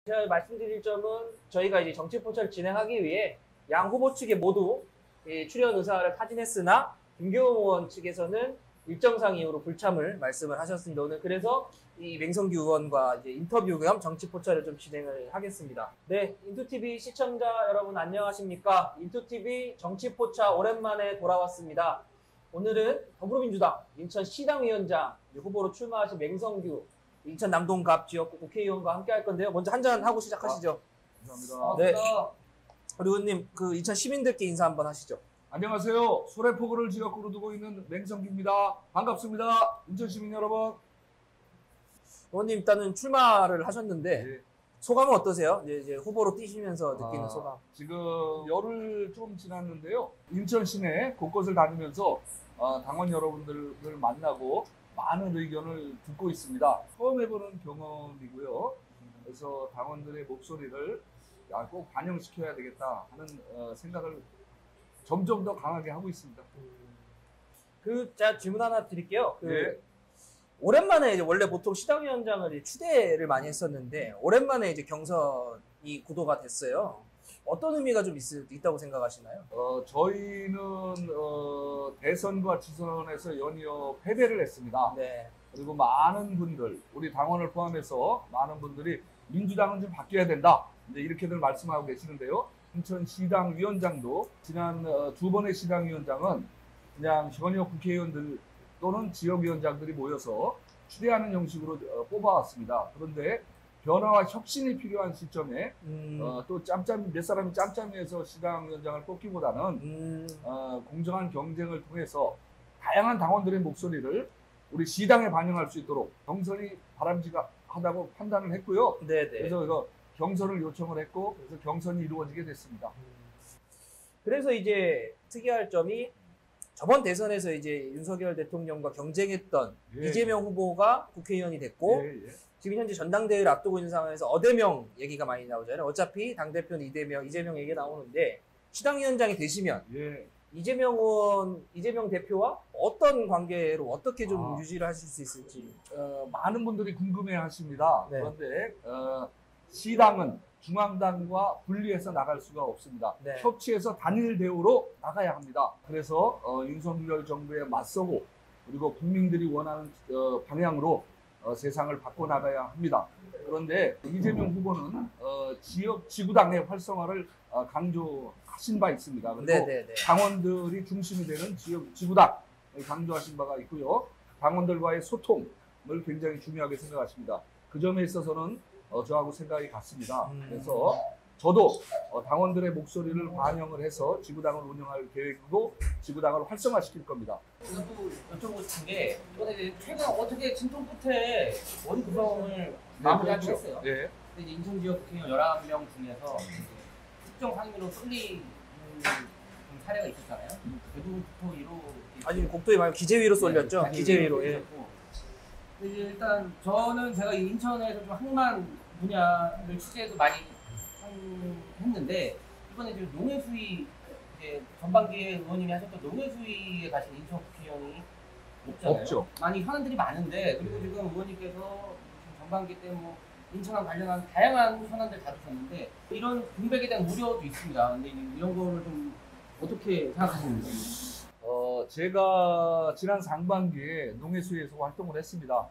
제가 말씀드릴 점은 저희가 이제 정치 포차를 진행하기 위해 양 후보 측에 모두 출연 의사를 타진했으나 김경호 의원 측에서는 일정상 이유로 불참을 말씀을 하셨습니다. 오늘 그래서 이 맹성규 의원과 이제 인터뷰 겸 정치 포차를 좀 진행을 하겠습니다. 네, 인투TV 시청자 여러분 안녕하십니까? 인투TV 정치 포차 오랜만에 돌아왔습니다. 오늘은 더불어민주당 인천시당위원장 후보로 출마하신 맹성규 인천 남동갑 지역구 국회의원과 함께 할 건데요. 먼저 한잔 하고 시작하시죠. 감사합니다. 네. 우리 의원님 그 인천 시민들께 인사 한번 하시죠. 안녕하세요. 소래포구를 지역구로 두고 있는 맹성규입니다. 반갑습니다. 인천 시민 여러분. 의원님 일단은 출마를 하셨는데 네. 소감은 어떠세요? 이제 후보로 뛰시면서 느끼는 소감. 지금 열흘 좀 지났는데요. 인천 시내 곳곳을 다니면서 당원 여러분들을 만나고 많은 의견을 듣고 있습니다. 처음 해보는 경험이고요. 그래서 당원들의 목소리를 꼭 반영시켜야 되겠다 하는 생각을 점점 더 강하게 하고 있습니다. 제가 질문 하나 드릴게요. 네. 오랜만에 이제 원래 보통 시당위원장을 추대를 많이 했었는데 오랜만에 이제 경선이 구도가 됐어요. 어떤 의미가 좀 있다고 생각하시나요? 저희는 대선과 지선에서 연이어 패배를 했습니다. 네. 그리고 많은 분들, 우리 당원을 포함해서 많은 분들이 민주당은 좀 바뀌어야 된다. 이제 이렇게들 말씀하고 계시는데요. 인천시당 위원장도 지난 두 번의 시당 위원장은 그냥 현역 국회의원들 또는 지역위원장들이 모여서 추대하는 형식으로 뽑아왔습니다. 그런데 변화와 혁신이 필요한 시점에 또 몇 사람이 짬짬이해서 시당위원장을 뽑기보다는 공정한 경쟁을 통해서 다양한 당원들의 목소리를 우리 시당에 반영할 수 있도록 경선이 바람직하다고 판단을 했고요. 네네. 그래서 이거 경선을 요청을 했고 그래서 경선이 이루어지게 됐습니다. 그래서 이제 특이할 점이 저번 대선에서 이제 윤석열 대통령과 경쟁했던 예. 이재명 후보가 국회의원이 됐고 예, 예. 지금 현재 전당대회를 앞두고 있는 상황에서 어대명 얘기가 많이 나오잖아요. 어차피 당대표는 이재명 얘기가 나오는데 시당위원장이 되시면 예. 이재명 대표와 어떤 관계로 어떻게 좀 유지를 하실 수 있을지. 많은 분들이 궁금해 하십니다. 네. 그런데 시당은 중앙당과 분리해서 나갈 수가 없습니다. 네. 협치해서 단일 대우로 나가야 합니다. 그래서 윤석열 정부에 맞서고 그리고 국민들이 원하는 방향으로 세상을 바꿔나가야 합니다. 그런데 이재명 후보는 지구당의 활성화를 강조하신 바 있습니다. 그리고 네네네. 당원들이 중심이 되는 지구당을 강조하신 바가 있고요. 당원들과의 소통을 굉장히 중요하게 생각하십니다. 그 점에 있어서는 저하고 생각이 같습니다. 그래서 저도 당원들의 목소리를 반영을 해서 지구당을 운영할 계획이고 지구당을 활성화시킬 겁니다. 저도 여쭤보고 싶은 게 이번에 최근 어떻게 진통 끝에 원 구성을 마무리하기로 했어요. 네. 근데 이제 인천 지역 국회의원 11명 중에서 특정 상임위로 쏠리는 사례가 있었잖아요. 대부분 아니 곡도에 말고 기재위로 쏠렸죠. 기재위로. 예. 근데 일단 제가 인천에서 좀 항만 분야를 취재도 많이 했는데 이번에 지금 농해수위 이제 전반기에 의원님이 하셨던 농해수위에 가신 인천 국회의원이 없잖아요. 없죠. 많이 현안들이 많은데 그리고 지금 의원님께서 지금 전반기 때 뭐 인천과 관련한 다양한 현안들 다루셨는데 이런 공백에 대한 우려도 있습니다. 근데 이런 거를 좀 어떻게 생각하십니까? 제가 지난 상반기에 농해수위에서 활동을 했습니다.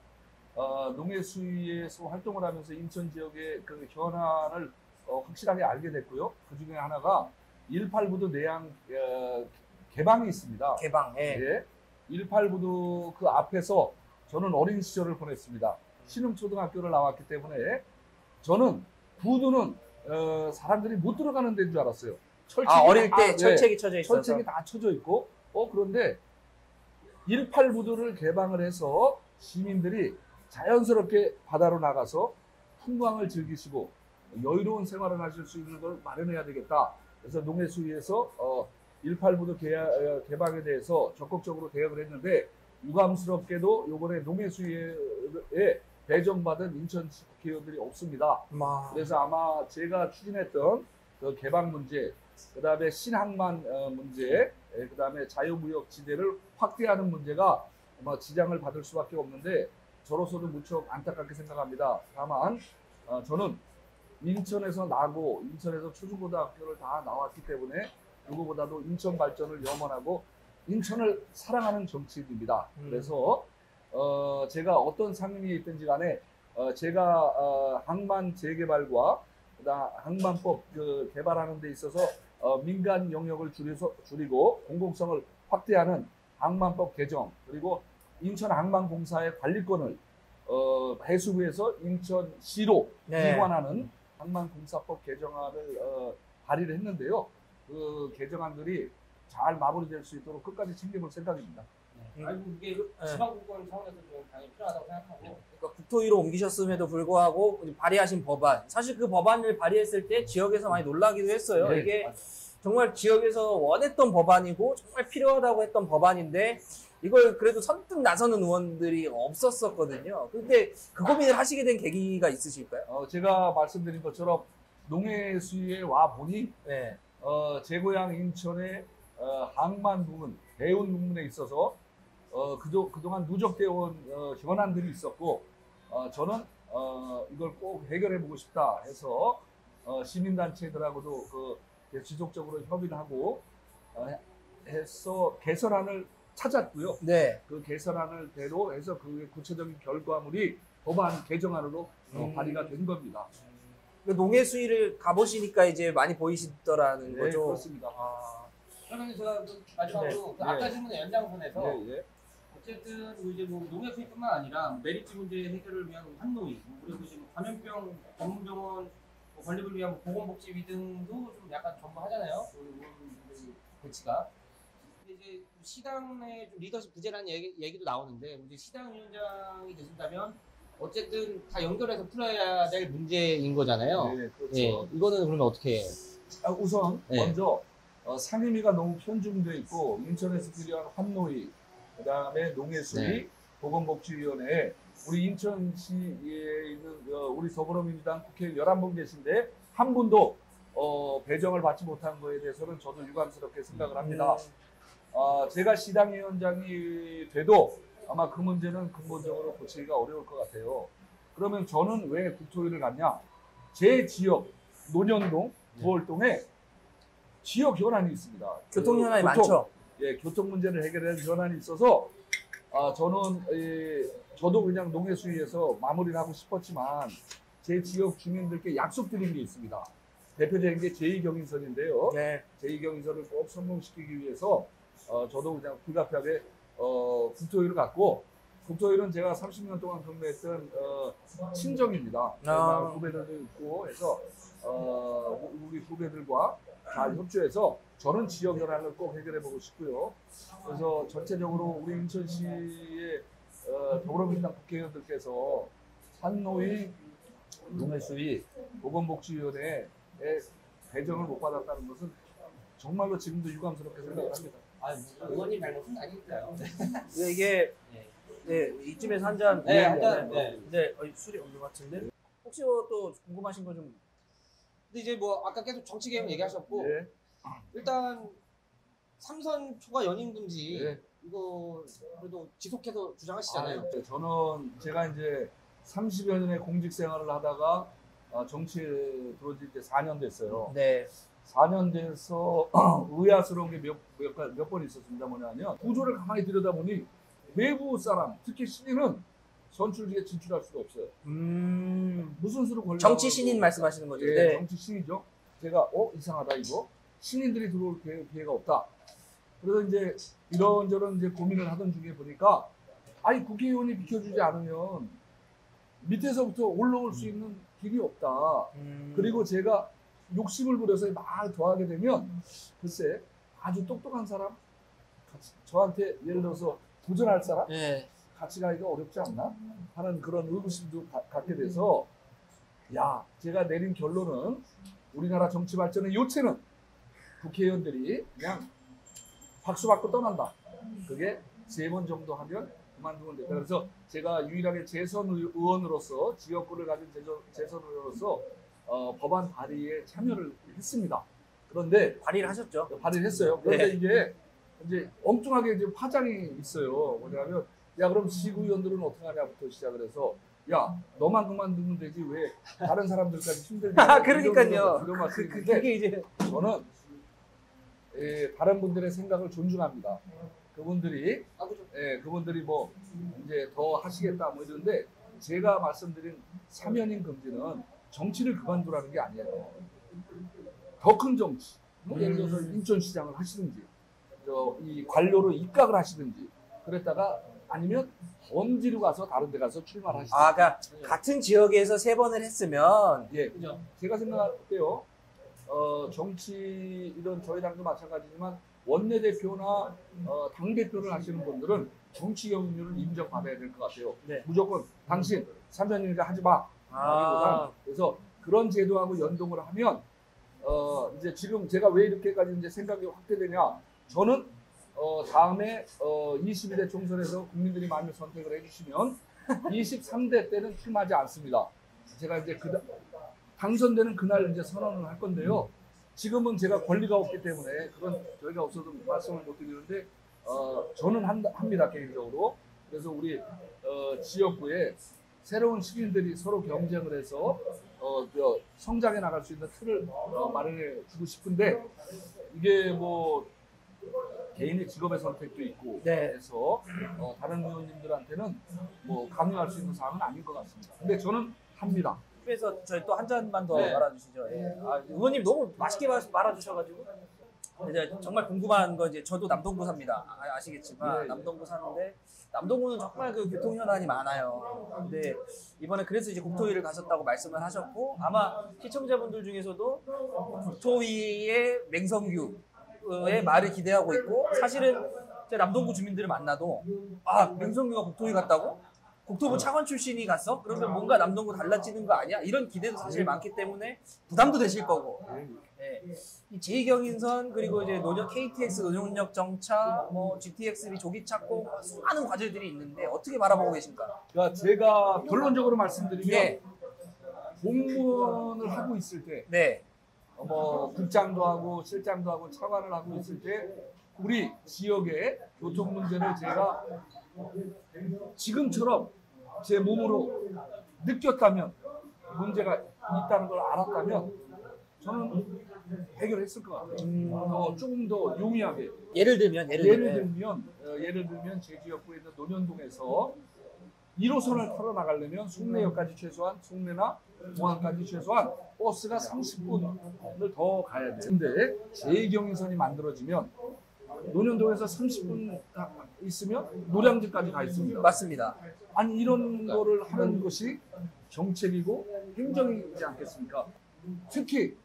농해수위에서 활동을 하면서 인천 지역의 그 현안을 확실하게 알게 됐고요. 그 중에 하나가 18부도 내양 개방이 있습니다. 개방. 예. 예. 18부도 그 앞에서 저는 어린 시절을 보냈습니다. 신흥초등학교를 나왔기 때문에 저는 부두는 사람들이 못 들어가는 데인 줄 알았어요. 어릴 때 네. 철책이 쳐져 있어서. 철책이 다 쳐져 있고 그런데 18부두를 개방을 해서 시민들이 자연스럽게 바다로 나가서 풍광을 즐기시고 여유로운 생활을 하실 수 있는 걸 마련해야 되겠다. 그래서 농해수위에서 18부두 개방에 대해서 적극적으로 대응을 했는데 유감스럽게도 이번에 농해수위에 배정받은 인천 국회의원들이 없습니다. 그래서 아마 제가 추진했던 그 개방 문제, 그 다음에 신항만 문제, 그 다음에 자유무역 지대를 확대하는 문제가 아마 지장을 받을 수밖에 없는데 저로서도 무척 안타깝게 생각합니다. 다만 저는 인천에서 나고 인천에서 초중고등학교를 다 나왔기 때문에 누구보다도 인천 발전을 염원하고 인천을 사랑하는 정치인입니다. 그래서 제가 어떤 상임위에 있든지 간에 제가 항만 재개발과 그다음 항만법 개발하는 데 있어서 민간 영역을 줄이고 공공성을 확대하는 항만법 개정, 그리고 인천 항만공사의 관리권을 해수부에서 인천시로 네. 이관하는 항만공사법 개정안을 발의를 했는데요. 그 개정안들이 잘 마무리될 수 있도록 끝까지 챙겨볼 생각입니다. 아니 이게 지방국권 차원에서 좀 당연히 필요하다고 생각하고. 그러니까 국토위로 옮기셨음에도 불구하고 발의하신 법안, 사실 그 법안을 발의했을 때 지역에서 많이 놀라기도 했어요. 네, 이게 맞습니다. 정말 지역에서 원했던 법안이고 정말 필요하다고 했던 법안인데 이걸 그래도 선뜻 나서는 의원들이 없었었거든요. 근데 그 고민을 하시게 된 계기가 있으실까요? 제가 말씀드린 것처럼 농해수위에 와 보니 네. 제 고향 인천의 항만 부문, 대운 부문에 있어서 그동안 누적되어 온 현안들이 있었고 저는 이걸 꼭 해결해 보고 싶다 해서 시민단체들하고도 지속적으로 협의를 하고 해서 개선안을 찾았고요. 네. 그 개선안을 대로 해서 그 구체적인 결과물이 법안 개정안으로 발의가 된 겁니다. 그 농해수위를 가보시니까 이제 많이 보이시더라는 네, 거죠. 그렇습니다. 그러면 제가 마지막으로 그 아까 질문의 연장선에서 예. 어쨌든 이제 농해수위뿐만 아니라 메리츠 문제 해결을 위한 환노위, 그리고 지금 감염병 전문병원 건립을 위한 보건복지위 등도 좀 약간 전무하잖아요. 의원들 배치가. 근데 이제 시당의 좀 리더십 부재라는 얘기도 나오는데 이제 시당 위원장이 되신다면 어쨌든 다 연결해서 풀어야 될 문제인 거잖아요. 네, 그렇죠. 예, 이거는 그러면 어떻게 해요? 우선 네. 먼저 상임위가 너무 편중되어 있고 인천에서 필요한 환노위, 그다음에 농해수위, 네. 보건복지위원회, 우리 인천시에 있는 우리 더불어민주당 국회의원 11분 계신데 한 분도 배정을 받지 못한 거에 대해서는 저도 유감스럽게 생각을 합니다. 제가 시당위원장이 돼도 아마 그 문제는 근본적으로 고치기가 어려울 것 같아요. 그러면 저는 왜 국토위를 갔냐? 제 지역 논현동, 부월동에 지역 현안이 있습니다. 교통 현안이 많죠. 예, 교통 문제를 해결할 현안이 있어서 저는 저도 그냥 농해수위에서 마무리를 하고 싶었지만 제 지역 주민들께 약속드린 게 있습니다. 대표적인 게 제2경인선인데요. 네. 제2경인선을 꼭 성공시키기 위해서 저도 그냥 불가피하게 국토위를 갔고, 국토위는 제가 30년 동안 근무했던 친정입니다. 후배들도 있고 해서 우리 후배들과 잘 협조해서 저는 지역 현안을 꼭 해결해 보고 싶고요. 그래서 전체적으로 우리 인천시의 더불어민주당 국회의원들께서 환노위, 농해수위, 보건복지위원회에 배정을 못 받았다는 것은 정말로 지금도 유감스럽게 생각합니다. 의원님 잘못은 아니니까요. 이게 네, 이쯤에서 한 잔. 네, 한 잔. 네. 네, 술이 없는 것 같은데. 혹시 또 궁금하신 거 좀. 근데 이제 뭐 아까 계속 정치 개혁 얘기하셨고 예, 일단 삼선 초과 연임 금지 예. 이거 그래도 지속해서 주장하시잖아요. 저는 제가 이제 30여 년의 공직 생활을 하다가 정치에 들어온 지 4년 됐어요. 네. 4년 돼서 의아스러운 게 몇 번 있었습니다. 뭐냐면 구조를 가만히 들여다보니 외부 사람, 특히 신인은 선출직에 진출할 수가 없어요. 무슨 수로 걸려? 정치 신인 말씀하시는 거죠? 예, 네. 정치 신이죠. 제가 이상하다 이거 신인들이 들어올 기회가 없다. 그래서 이제 이런저런 이제 고민을 하던 중에 보니까 아니 국회의원이 비켜주지 않으면 밑에서부터 올라올 수 있는 길이 없다. 그리고 제가 욕심을 부려서 막 더하게 되면 글쎄 아주 똑똑한 사람 저한테 예를 들어서 도전할 사람 네. 같이 가기가 어렵지 않나 하는 그런 의구심도 갖게 돼서 제가 내린 결론은 우리나라 정치 발전의 요체는 국회의원들이 그냥 박수 받고 떠난다. 그게 3번 정도 하면 그만두면 된다. 그래서 제가 유일하게 재선 의원으로서 지역구를 가진 재선 의원으로서 법안 발의에 참여를 했습니다. 그런데 발의를 하셨죠? 발의를 했어요. 그런데 네. 이게 이제 엉뚱하게 이제 파장이 있어요. 뭐냐면 그럼 시구위원들은 어떻게 하냐부터 시작을 해서 야 너만 그만두면 되지 왜 다른 사람들까지 힘들게 그러니까요. 이런 말씀인데 그게 이제 저는 다른 분들의 생각을 존중합니다. 그분들이 그분들이 뭐 이제 더 하시겠다 뭐 이러는데 제가 말씀드린 사면인 금지는 정치를 그만두라는 게 아니에요. 더 큰 정치, 뭐 예를 들어서 인천시장을 하시든지, 이 관료로 입각을 하시든지, 그랬다가 아니면 범지로 가서 다른 데 가서 출마를 하시든지. 그러니까 같은 지역에서 3번을 했으면 예, 제가 생각할 때요. 정치 이런 저희 당도 마찬가지지만 원내대표나 당대표를 하시는 분들은 정치 경륜을 인정받아야 될 것 같아요. 네. 무조건 당신 3년이니까 하지 마. 그래서 그런 제도하고 연동을 하면 이제 지금 제가 왜 이렇게까지 이제 생각이 확대되냐? 저는 다음에 22대 총선에서 국민들이 많이 선택을 해주시면 23대 때는 출마하지 않습니다. 제가 이제 당선되는 그날 이제 선언을 할 건데요. 지금은 제가 권리가 없기 때문에 그런 저희가 없어서 말씀을 못 드리는데 저는 합니다 개인적으로. 그래서 우리 지역구에 새로운 시민들이 서로 경쟁을 해서 성장해 나갈 수 있는 틀을 마련해 주고 싶은데 이게 뭐 개인의 직업의 선택도 있고 해서 다른 의원님들한테는 뭐 강요할 수 있는 사항은 아닌 것 같습니다. 근데 저는 합니다. 그래서 저희 또 한 잔만 더 네. 말아주시죠. 예. 의원님 너무 맛있게 말아주셔가지고 이제 정말 궁금한 건 이제 저도 남동구 삽니다. 아시겠지만 네. 남동구 사는데 남동구는 정말 그 교통 현안이 많아요. 근데 이번에 그래서 이제 국토위를 가셨다고 말씀을 하셨고 아마 시청자분들 중에서도 국토위의 맹성규의 말을 기대하고 있고 사실은 제 남동구 주민들을 만나도 맹성규가 국토위 갔다고? 국토부 차관 출신이 갔어? 그러면 뭔가 남동구 달라지는 거 아니야? 이런 기대도 사실 많기 때문에 부담도 되실 거고. 네. 이 제2경인선 그리고 이제 KTX 논현역 정차, 뭐 GTX 조기 착공 수많은 과제들이 있는데 어떻게 바라보고 계십니까? 그러니까 제가 결론적으로 말씀드리면 네. 공무원을 하고 있을 때, 네. 뭐 국장도 하고 실장도 하고 차관을 하고 있을 때 우리 지역의 교통 문제를 제가 지금처럼 제 몸으로 느꼈다면 문제가 있다는 걸 알았다면 저는 해결했을 것 같아요. 조금 더 용이하게. 예를 들면 예를 들면 제 지역구에 있는 논현동에서 1호선을 타러 나가려면 송내역까지 최소한 송내나 공항까지 최소한 버스가 30분을 더 가야 돼요. 근데 제2경인선이 만들어지면 논현동에서 30분 있으면 노량진까지 가 있습니다. 맞습니다. 아니 이런 거를 하는 것이 정책이고 행정이지 않겠습니까? 특히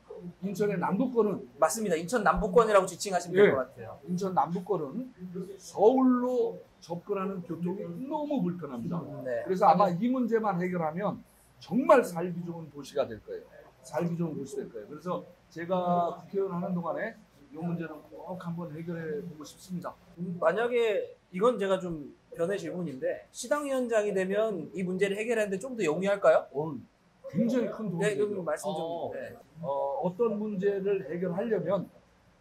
인천의 남부권은 맞습니다. 인천 남부권이라고 지칭하시면 될 것 같아요. 인천 남부권은 서울로 접근하는 교통이 너무 불편합니다. 네. 그래서 아마 이 문제만 해결하면 정말 살기 좋은 도시가 될 거예요. 살기 좋은 도시 될 거예요. 그래서 제가 국회의원 하는 동안에 이 문제는 꼭 한번 해결해 보고 싶습니다. 만약에 이건 제가 좀 변의 질문인데 시당위원장이 되면 이 문제를 해결하는데 좀 더 용이할까요? 굉장히 큰 도움이 네, 되죠. 그럼 말씀 좀. 네. 어떤 문제를 해결하려면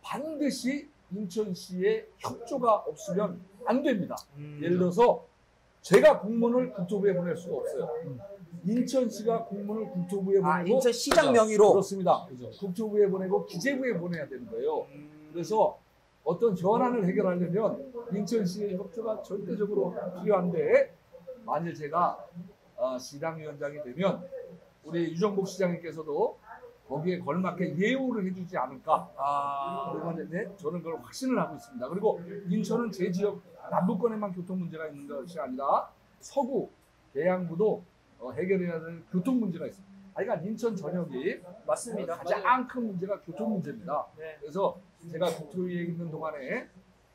반드시 인천시의 협조가 없으면 안 됩니다. 예를 들어서 제가 공문을 국토부에 보낼 수가 없어요. 인천시가 공문을 국토부에 보내고 인천시장 명의로. 그렇습니다. 국토부에 보내고 기재부에 보내야 되는 거예요. 그래서 어떤 현안을 해결하려면 인천시의 협조가 절대적으로 필요한데 만일 제가 시당위원장이 되면 우리 유정복 시장님께서도 거기에 걸맞게 예우를 해주지 않을까. 그런데 저는 그걸 확신을 하고 있습니다. 그리고 인천은 제 지역 남부권에만 교통 문제가 있는 것이 아니라 서구, 계양부도 해결해야 될 교통 문제가 있습니다. 그러니까 인천 전역이 맞습니다. 가장 큰 문제가 교통 문제입니다. 네. 그래서 제가 국토위에 있는 동안에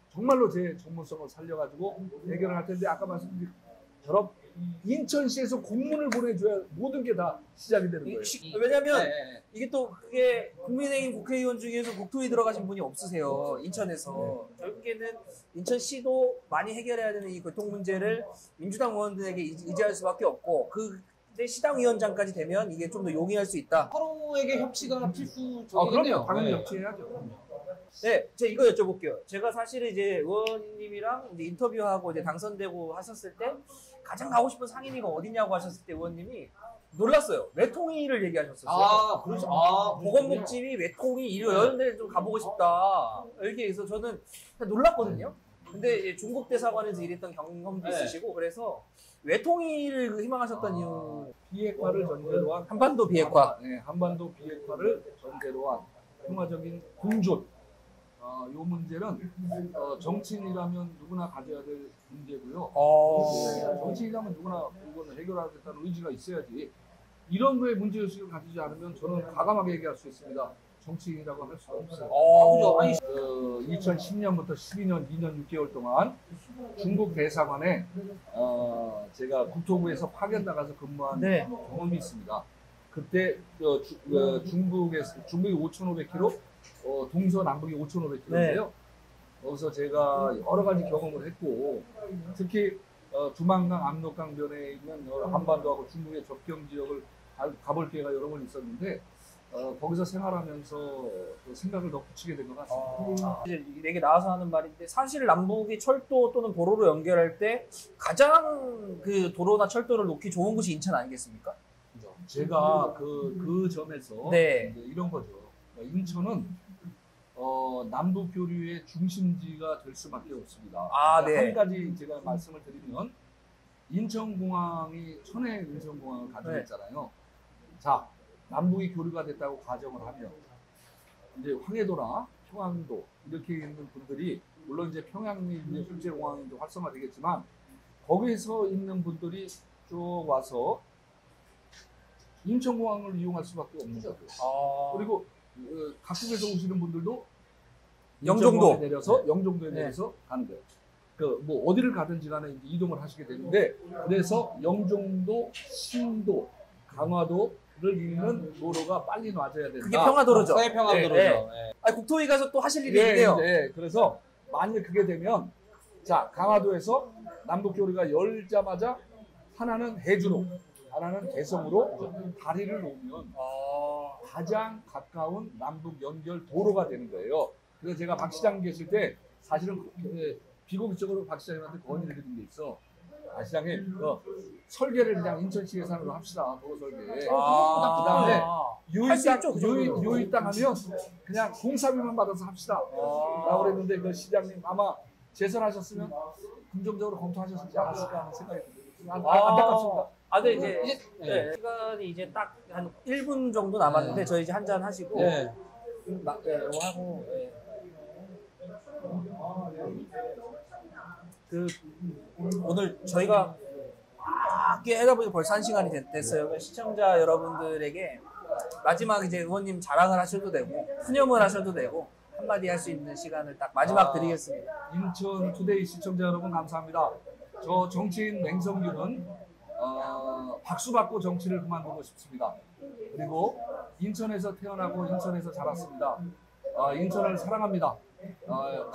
정말로 제 전문성을 살려가지고 해결을 할 텐데 아까 말씀드린 처럼 인천시에서 공문을 보내줘야 모든 게 다 시작이 되는 거예요. 왜냐면 이게 또 그게 국민의힘 국회의원 중에서 국토위 들어가신 분이 없으세요. 인천에서. 결국에는 인천시도 많이 해결해야 되는 이 교통 문제를 민주당 의원들에게 의지할 수밖에 없고 근데 시당위원장까지 되면 이게 좀 더 용이할 수 있다. 서로에게 협치가 필수적이네요. 그럼요. 당연히 협치해야죠. 네, 제가 이거 여쭤볼게요. 제가 사실 이제 의원님이랑 이제 인터뷰하고 이제 당선되고 하셨을 때 가장 가고 싶은 상임위가 어디냐고 하셨을 때 의원님이 놀랐어요. 외통위를 얘기하셨었어요. 아, 그렇죠. 아, 보건복지위 외통위 이런 데 좀 가보고 싶다. 이렇게 해서 저는 놀랐거든요. 근데 중국 대사관에서 일했던 경험도 네. 있으시고 그래서 외통위를 희망하셨던 이유. 비핵화를 전제로 한 한반도 비핵화. 한반도 비핵화를 전제로 한 평화적인 공존. 이 문제는 정치인이라면 누구나 가져야 될 문제고요. 정치인이라면 누구나 이거는 해결하겠다는 의지가 있어야지. 이런 거에 문제의식을 가지지 않으면 저는 과감하게 얘기할 수 있습니다. 정치인이라고 할 수가 없어요. 그죠. 아니, 2010년부터 12년 2년 6개월 동안 중국 대사관에 제가 국토부에서 파견 나가서 근무한 네. 경험이 있습니다. 그때 중국이 5,500km, 동서남북이 5,500km인데요. 거기서 제가 여러 가지 경험을 했고, 특히 두만강, 압록강변에 있는 한반도하고 중국의 접경 지역을 가볼 기회가 여러 번 있었는데, 거기서 생활하면서 또 생각을 더 붙이게 된 것 같습니다. 이제 이게 나와서 하는 말인데 사실 남북이 철도 또는 도로로 연결할 때 가장 그 도로나 철도를 놓기 좋은 곳이 인천 아니겠습니까? 제가 그 점에서 네. 이제 이런 거죠. 인천은 남북 교류의 중심지가 될 수밖에 없습니다. 아, 네. 한 가지 제가 말씀을 드리면 인천공항이 천혜 인천공항을 가지고 네. 있잖아요. 자, 남북이 교류가 됐다고 가정을 하면 이제 황해도나 평안도 이렇게 있는 분들이 물론 이제 평양이 이제 국제공항이 이제 활성화되겠지만 거기서 있는 분들이 쭉 와서 인천공항을 이용할 수밖에 없는 거죠. 그리고 각국에서 오시는 분들도 영종도. 인천공항에 내려서 네. 영종도에 네. 내려서 가는 거예요. 뭐 어디를 가든지 간에 이제 이동을 하시게 되는데 그래서 영종도, 신도, 강화도를 잇는 도로가 빨리 놔져야 된다. 그게 평화도로죠. 서해평화도로죠. 네, 네. 아니, 국토위 가서 또 하실 일이 네, 있는데요. 네. 그래서 만일 그게 되면 자 강화도에서 남북 교류가 열자마자 하나는 해주로, 하나는 개성으로 다리를 놓으면 가장 가까운 남북 연결 도로가 되는 거예요. 그래서 제가 박 시장 계실 때 사실은 비공식적으로 박 시장님한테 건의를 드린 게 있어. 박 시장님 설계를 그냥 인천시 예산으로 합시다. 도로 설계. 그다음에 할수 있죠, 그 정도는. 유의 땅 하면 그냥 공사비만 받아서 합시다. 라고 그랬는데 그 시장님 아마 재선하셨으면 긍정적으로 검토하셨지 않았을까 하는 생각이 듭니다. 안타깝습니다. 네, 이제 네. 시간이 이제 딱 한 1분 정도 남았는데 네. 저희 이제 한잔 하시고 네. 이거 하고 오늘 저희가 깨다 보니 벌써 1시간이 됐어요. 시청자 여러분들에게 마지막 이제 의원님 자랑을 하셔도 되고 푸념을 하셔도 되고 한마디 할 수 있는 시간을 딱 마지막 드리겠습니다. 인천 투데이 시청자 여러분 감사합니다. 저 정치인 맹성규는 박수 받고 정치를 그만두고 싶습니다. 그리고 인천에서 태어나고 인천에서 자랐습니다. 인천을 사랑합니다.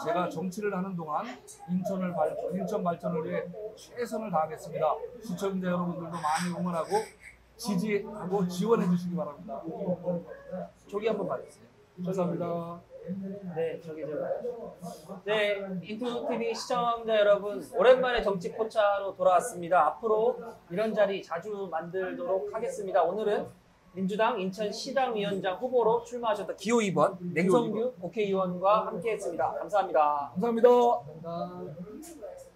제가 정치를 하는 동안 인천 발전을 위해 최선을 다하겠습니다. 시청자 여러분들도 많이 응원하고 지지하고 지원해 주시기 바랍니다. 저기 한번 봐주세요. 감사합니다. 네, 네, 인투TV 시청자 여러분, 오랜만에 정치 포차로 돌아왔습니다. 앞으로 이런 자리 자주 만들도록 하겠습니다. 오늘은 민주당 인천시당위원장 후보로 출마하셨던 기호 2번 맹성규 국회의원과 함께했습니다. 감사합니다. 감사합니다. 감사합니다.